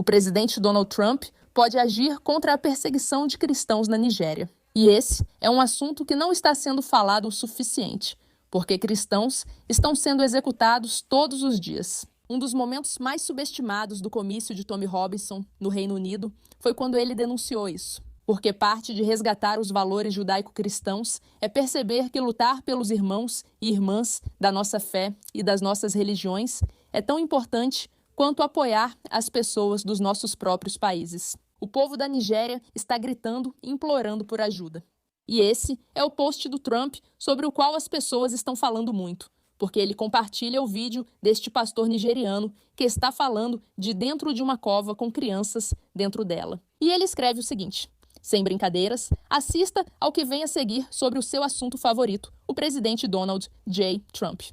O presidente Donald Trump pode agir contra a perseguição de cristãos na Nigéria. E esse é um assunto que não está sendo falado o suficiente, porque cristãos estão sendo executados todos os dias. Um dos momentos mais subestimados do comício de Tommy Robinson no Reino Unido foi quando ele denunciou isso. Porque parte de resgatar os valores judaico-cristãos é perceber que lutar pelos irmãos e irmãs da nossa fé e das nossas religiões é tão importante quanto apoiar as pessoas dos nossos próprios países. O povo da Nigéria está gritando e implorando por ajuda. E esse é o post do Trump sobre o qual as pessoas estão falando muito, porque ele compartilha o vídeo deste pastor nigeriano que está falando de dentro de uma cova com crianças dentro dela. E ele escreve o seguinte: sem brincadeiras, assista ao que vem a seguir sobre o seu assunto favorito, o presidente Donald J. Trump.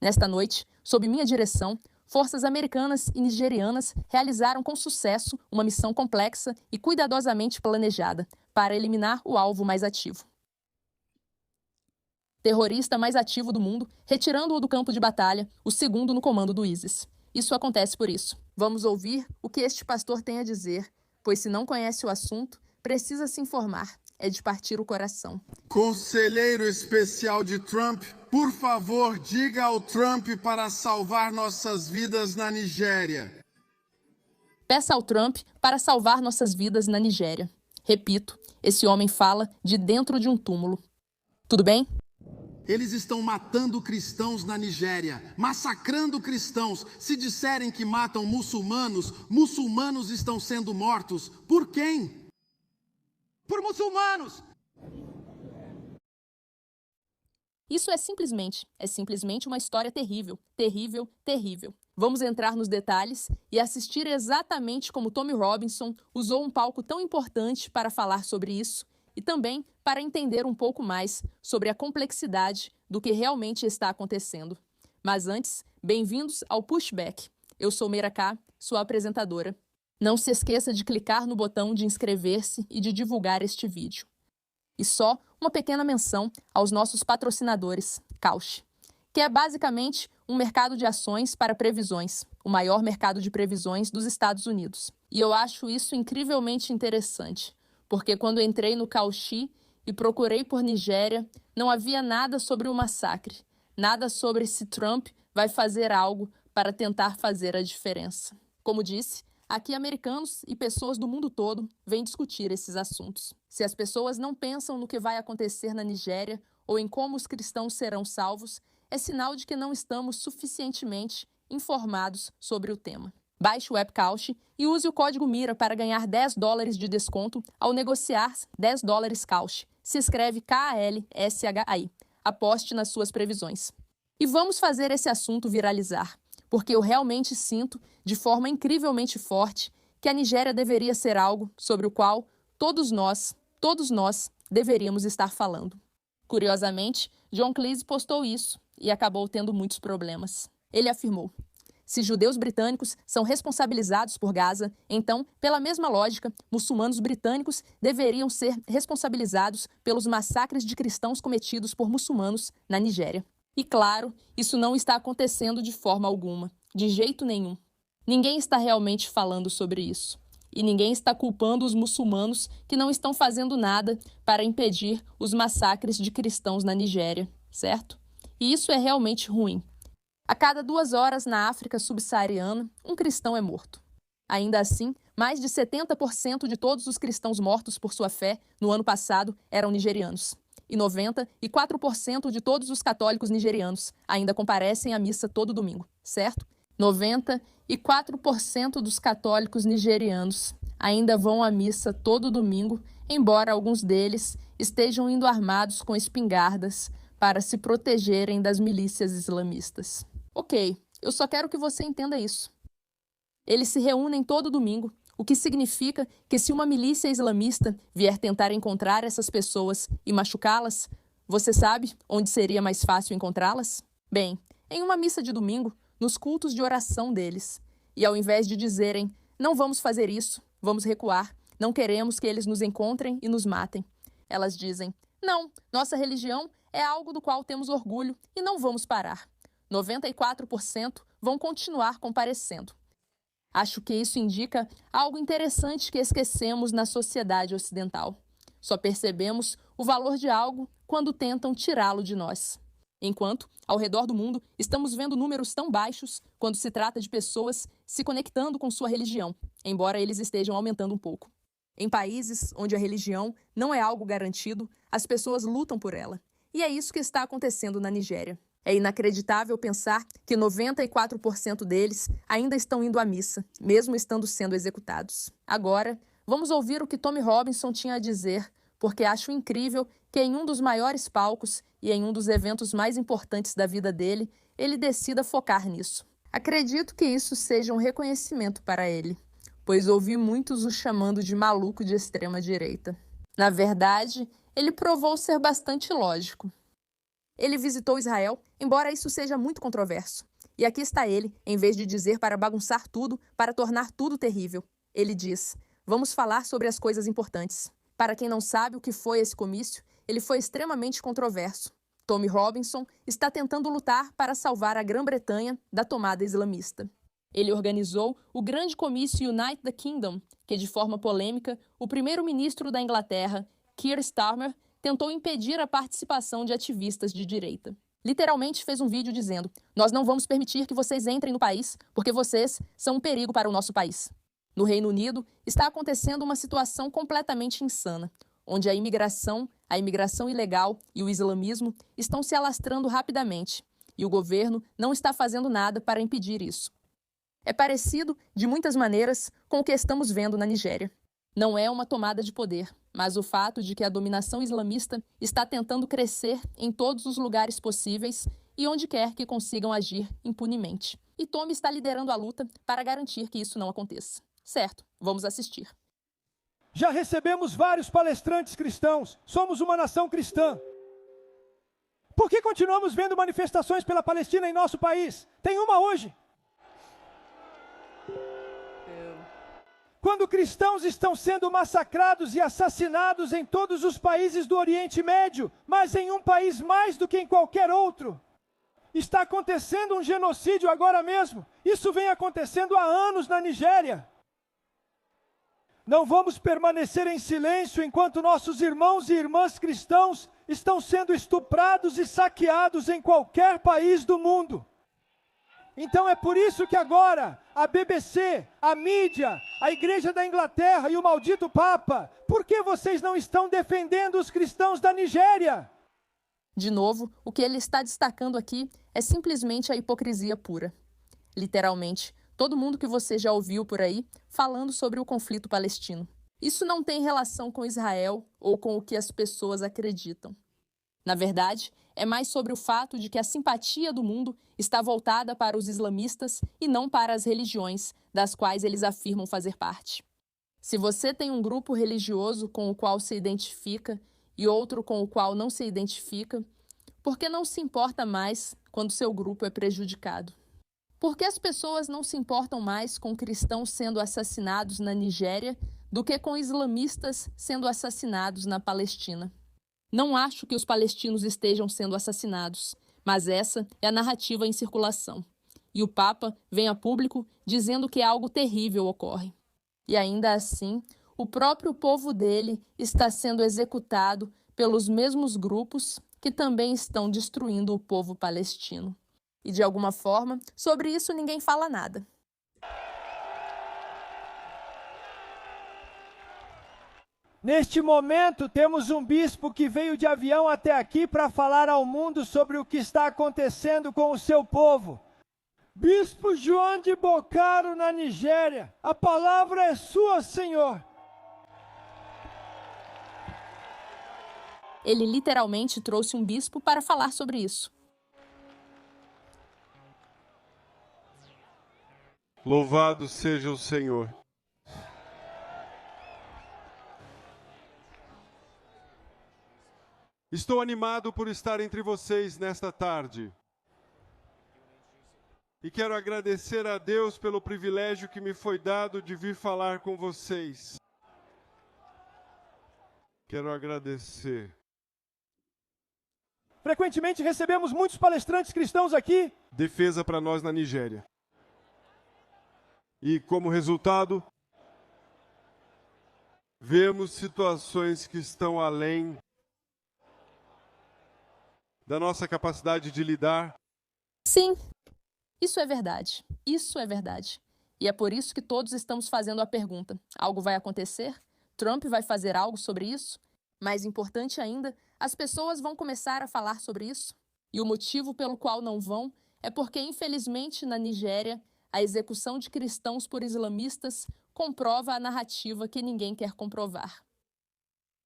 Nesta noite, sob minha direção, forças americanas e nigerianas realizaram com sucesso uma missão complexa e cuidadosamente planejada para eliminar o alvo mais ativo. Terrorista mais ativo do mundo, retirando-o do campo de batalha, o segundo no comando do ISIS. Isso acontece por isso. Vamos ouvir o que este pastor tem a dizer, pois se não conhece o assunto, precisa se informar. É de partir o coração. Conselheiro especial de Trump, por favor, diga ao Trump para salvar nossas vidas na Nigéria. Peça ao Trump para salvar nossas vidas na Nigéria. Repito, esse homem fala de dentro de um túmulo. Tudo bem? Eles estão matando cristãos na Nigéria, massacrando cristãos. Se disserem que matam muçulmanos, muçulmanos estão sendo mortos. Por quem? Por muçulmanos! Isso é simplesmente uma história terrível, terrível, terrível. Vamos entrar nos detalhes e assistir exatamente como Tommy Robinson usou um palco tão importante para falar sobre isso e também para entender um pouco mais sobre a complexidade do que realmente está acontecendo. Mas antes, bem-vindos ao Pushback. Eu sou Meira K, sua apresentadora. Não se esqueça de clicar no botão de inscrever-se e de divulgar este vídeo. E só uma pequena menção aos nossos patrocinadores, Cauchy, que é basicamente um mercado de ações para previsões, o maior mercado de previsões dos Estados Unidos. E eu acho isso incrivelmente interessante, porque quando entrei no Cauchy e procurei por Nigéria, não havia nada sobre o massacre, nada sobre se Trump vai fazer algo para tentar fazer a diferença. Como disse, aqui americanos e pessoas do mundo todo vêm discutir esses assuntos. Se as pessoas não pensam no que vai acontecer na Nigéria ou em como os cristãos serão salvos, é sinal de que não estamos suficientemente informados sobre o tema. Baixe o app Cauchy e use o código MIRA para ganhar $10 de desconto ao negociar $10 Cauchy. Se escreve KALSHI. Aposte nas suas previsões. E vamos fazer esse assunto viralizar, porque eu realmente sinto, de forma incrivelmente forte, que a Nigéria deveria ser algo sobre o qual todos nós deveríamos estar falando. Curiosamente, John Cleese postou isso e acabou tendo muitos problemas. Ele afirmou: se judeus britânicos são responsabilizados por Gaza, então, pela mesma lógica, muçulmanos britânicos deveriam ser responsabilizados pelos massacres de cristãos cometidos por muçulmanos na Nigéria. E claro, isso não está acontecendo de forma alguma, de jeito nenhum. Ninguém está realmente falando sobre isso. E ninguém está culpando os muçulmanos que não estão fazendo nada para impedir os massacres de cristãos na Nigéria, certo? E isso é realmente ruim. A cada 2 horas na África subsaariana, um cristão é morto. Ainda assim, mais de 70% de todos os cristãos mortos por sua fé no ano passado eram nigerianos. E 94% de todos os católicos nigerianos ainda comparecem à missa todo domingo, certo? 94% dos católicos nigerianos ainda vão à missa todo domingo, embora alguns deles estejam indo armados com espingardas para se protegerem das milícias islamistas. Ok, eu só quero que você entenda isso. Eles se reúnem todo domingo, o que significa que se uma milícia islamista vier tentar encontrar essas pessoas e machucá-las, você sabe onde seria mais fácil encontrá-las? Bem, em uma missa de domingo, nos cultos de oração deles. E ao invés de dizerem, não vamos fazer isso, vamos recuar, não queremos que eles nos encontrem e nos matem, elas dizem, não, nossa religião é algo do qual temos orgulho e não vamos parar. 94% vão continuar comparecendo. Acho que isso indica algo interessante que esquecemos na sociedade ocidental. Só percebemos o valor de algo quando tentam tirá-lo de nós. Enquanto, ao redor do mundo, estamos vendo números tão baixos quando se trata de pessoas se conectando com sua religião, embora eles estejam aumentando um pouco. Em países onde a religião não é algo garantido, as pessoas lutam por ela. E é isso que está acontecendo na Nigéria. É inacreditável pensar que 94% deles ainda estão indo à missa, mesmo estando sendo executados. Agora, vamos ouvir o que Tommy Robinson tinha a dizer, porque acho incrível que em um dos maiores palcos e em um dos eventos mais importantes da vida dele, ele decida focar nisso. Acredito que isso seja um reconhecimento para ele, pois ouvi muitos o chamando de maluco de extrema-direita. Na verdade, ele provou ser bastante lógico. Ele visitou Israel, embora isso seja muito controverso. E aqui está ele, em vez de dizer para bagunçar tudo, para tornar tudo terrível. Ele diz: vamos falar sobre as coisas importantes. Para quem não sabe o que foi esse comício, ele foi extremamente controverso. Tommy Robinson está tentando lutar para salvar a Grã-Bretanha da tomada islamista. Ele organizou o grande comício Unite the Kingdom, que de forma polêmica, o primeiro-ministro da Inglaterra, Keir Starmer, tentou impedir a participação de ativistas de direita. Literalmente fez um vídeo dizendo: nós não vamos permitir que vocês entrem no país, porque vocês são um perigo para o nosso país. No Reino Unido, está acontecendo uma situação completamente insana, onde a imigração ilegal e o islamismo estão se alastrando rapidamente, e o governo não está fazendo nada para impedir isso. É parecido, de muitas maneiras, com o que estamos vendo na Nigéria. Não é uma tomada de poder, mas o fato de que a dominação islamista está tentando crescer em todos os lugares possíveis e onde quer que consigam agir impunemente. E Tommy está liderando a luta para garantir que isso não aconteça. Certo, vamos assistir. Já recebemos vários palestrantes cristãos. Somos uma nação cristã. Por que continuamos vendo manifestações pela Palestina em nosso país? Tem uma hoje. Quando cristãos estão sendo massacrados e assassinados em todos os países do Oriente Médio, mas em um país mais do que em qualquer outro. Está acontecendo um genocídio agora mesmo. Isso vem acontecendo há anos na Nigéria. Não vamos permanecer em silêncio enquanto nossos irmãos e irmãs cristãos estão sendo estuprados e saqueados em qualquer país do mundo. Então é por isso que agora a BBC, a mídia, a Igreja da Inglaterra e o maldito Papa, por que vocês não estão defendendo os cristãos da Nigéria? De novo, o que ele está destacando aqui é simplesmente a hipocrisia pura. Literalmente, todo mundo que você já ouviu por aí falando sobre o conflito palestino. Isso não tem relação com Israel ou com o que as pessoas acreditam. Na verdade, é mais sobre o fato de que a simpatia do mundo está voltada para os islamistas e não para as religiões das quais eles afirmam fazer parte. Se você tem um grupo religioso com o qual se identifica e outro com o qual não se identifica, por que não se importa mais quando seu grupo é prejudicado? Por que as pessoas não se importam mais com cristãos sendo assassinados na Nigéria do que com islamistas sendo assassinados na Palestina? Não acho que os palestinos estejam sendo assassinados, mas essa é a narrativa em circulação. E o Papa vem a público dizendo que algo terrível ocorre. E ainda assim, o próprio povo dele está sendo executado pelos mesmos grupos que também estão destruindo o povo palestino. E de alguma forma, sobre isso ninguém fala nada. Neste momento, temos um bispo que veio de avião até aqui para falar ao mundo sobre o que está acontecendo com o seu povo. Bispo João de Bocaro, na Nigéria, a palavra é sua, Senhor. Ele literalmente trouxe um bispo para falar sobre isso. Louvado seja o Senhor. Estou animado por estar entre vocês nesta tarde. E quero agradecer a Deus pelo privilégio que me foi dado de vir falar com vocês. Quero agradecer. Frequentemente recebemos muitos palestrantes cristãos aqui. Defesa para nós na Nigéria. E, como resultado, vemos situações que estão além da nossa capacidade de lidar. Sim, isso é verdade. Isso é verdade. E é por isso que todos estamos fazendo a pergunta: algo vai acontecer? Trump vai fazer algo sobre isso? Mais importante ainda, as pessoas vão começar a falar sobre isso? E o motivo pelo qual não vão é porque, infelizmente, na Nigéria, a execução de cristãos por islamistas comprova a narrativa que ninguém quer comprovar.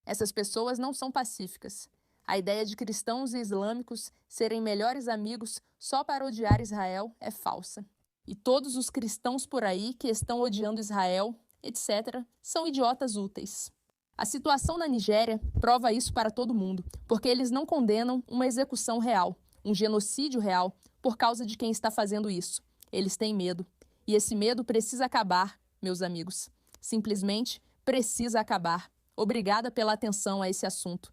Essas pessoas não são pacíficas. A ideia de cristãos e islâmicos serem melhores amigos só para odiar Israel é falsa. E todos os cristãos por aí que estão odiando Israel, etc., são idiotas úteis. A situação na Nigéria prova isso para todo mundo, porque eles não condenam uma execução real, um genocídio real, por causa de quem está fazendo isso. Eles têm medo. E esse medo precisa acabar, meus amigos. Simplesmente precisa acabar. Obrigada pela atenção a esse assunto.